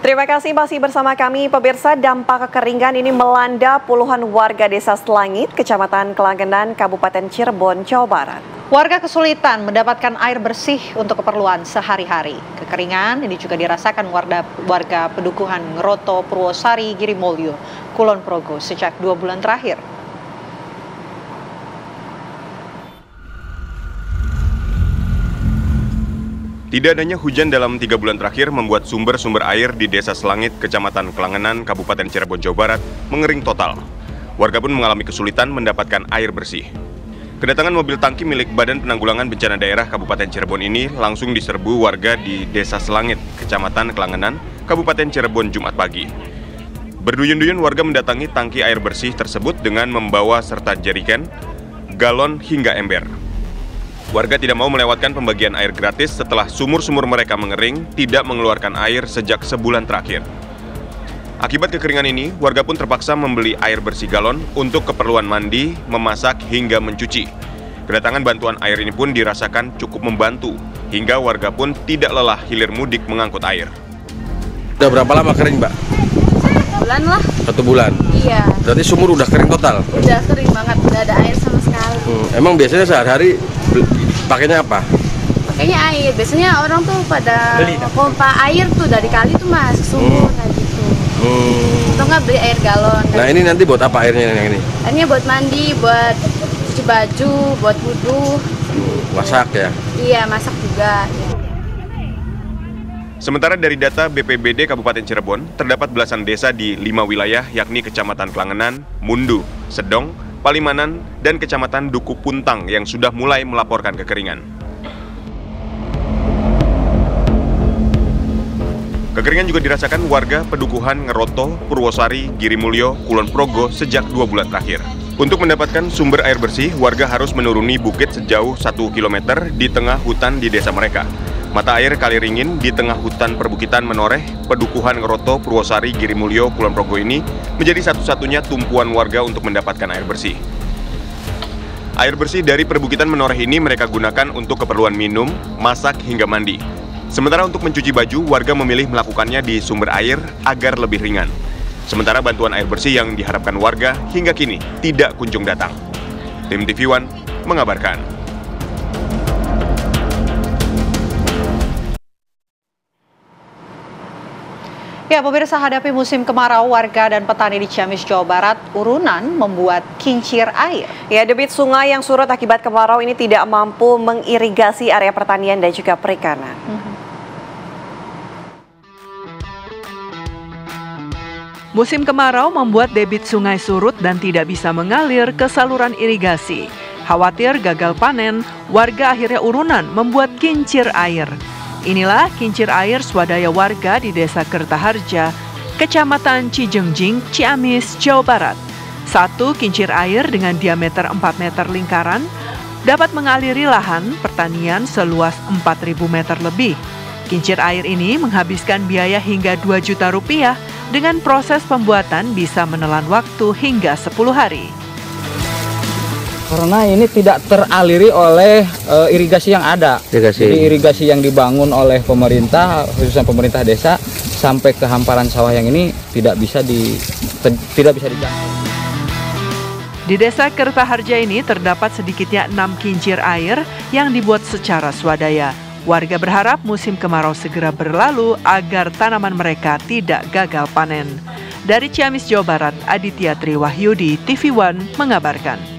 Terima kasih masih bersama kami pemirsa. Dampak kekeringan ini melanda puluhan warga Desa Selangit, Kecamatan Kelangenan, Kabupaten Cirebon, Jawa Barat. Warga kesulitan mendapatkan air bersih untuk keperluan sehari-hari. Kekeringan ini juga dirasakan warga Pedukuhan Ngeroto, Purwosari, Girimulyo, Kulon Progo sejak 2 bulan terakhir. Tidak adanya hujan dalam 3 bulan terakhir membuat sumber-sumber air di Desa Selangit, Kecamatan Kelangenan, Kabupaten Cirebon, Jawa Barat mengering total. Warga pun mengalami kesulitan mendapatkan air bersih. Kedatangan mobil tangki milik Badan Penanggulangan Bencana Daerah Kabupaten Cirebon ini langsung diserbu warga di Desa Selangit, Kecamatan Kelangenan, Kabupaten Cirebon, Jumat pagi. Berduyun-duyun warga mendatangi tangki air bersih tersebut dengan membawa serta jerigen, galon hingga ember. Warga tidak mau melewatkan pembagian air gratis setelah sumur-sumur mereka mengering, tidak mengeluarkan air sejak sebulan terakhir. Akibat kekeringan ini, warga pun terpaksa membeli air bersih galon untuk keperluan mandi, memasak, hingga mencuci. Kedatangan bantuan air ini pun dirasakan cukup membantu, hingga warga pun tidak lelah hilir mudik mengangkut air. Udah berapa lama kering, Mbak? 1 bulan lah. 1 bulan? Iya. Berarti sumur udah kering total? Udah kering banget, udah ada air sama sekali. Emang biasanya sehari-hari pakainya apa? Pakainya air, biasanya orang tuh pada pompa air tuh dari kali tuh mas, sumur kayak gitu. Atau nggak beli air galon. Nah ini nanti buat apa airnya yang ini? Airnya buat mandi, buat cuci baju, buat wudhu. Masak ya? Iya, masak juga. Ya. Sementara dari data BPBD Kabupaten Cirebon, terdapat belasan desa di 5 wilayah yakni Kecamatan Kelangenan, Mundu, Sedong, Palimanan, dan Kecamatan Duku Puntang yang sudah mulai melaporkan kekeringan. Kekeringan juga dirasakan warga Pedukuhan Ngeroto, Purwosari, Girimulyo, Kulon Progo sejak 2 bulan terakhir. Untuk mendapatkan sumber air bersih, warga harus menuruni bukit sejauh 1 km di tengah hutan di desa mereka. Mata air Kali Ringin di tengah hutan perbukitan menoreh Pedukuhan Ngeroto, Purwosari, Girimulyo, Kulon Progo ini menjadi satu-satunya tumpuan warga untuk mendapatkan air bersih. Air bersih dari perbukitan menoreh ini mereka gunakan untuk keperluan minum, masak, hingga mandi. Sementara untuk mencuci baju, warga memilih melakukannya di sumber air agar lebih ringan. Sementara bantuan air bersih yang diharapkan warga hingga kini tidak kunjung datang. Tim TV One mengabarkan. Ya, pemirsa, hadapi musim kemarau, warga dan petani di Ciamis, Jawa Barat urunan membuat kincir air. Ya, debit sungai yang surut akibat kemarau ini tidak mampu mengirigasi area pertanian dan juga perikanan. Musim kemarau membuat debit sungai surut dan tidak bisa mengalir ke saluran irigasi. Khawatir gagal panen, warga akhirnya urunan membuat kincir air. Inilah kincir air swadaya warga di Desa Kertaharja, Kecamatan Cijengjing, Ciamis, Jawa Barat. Satu kincir air dengan diameter 4 meter lingkaran dapat mengaliri lahan pertanian seluas 4.000 meter lebih. Kincir air ini menghabiskan biaya hingga 2 juta rupiah, dengan proses pembuatan bisa menelan waktu hingga 10 hari. Karena ini tidak teraliri oleh irigasi yang ada. Jadi irigasi yang dibangun oleh pemerintah, khususnya pemerintah desa, sampai ke hamparan sawah yang ini tidak bisa dijangkau. Di Desa Kertaharja ini terdapat sedikitnya 6 kincir air yang dibuat secara swadaya. Warga berharap musim kemarau segera berlalu agar tanaman mereka tidak gagal panen. Dari Ciamis, Jawa Barat, Aditya Triwahyudi, TV One mengabarkan.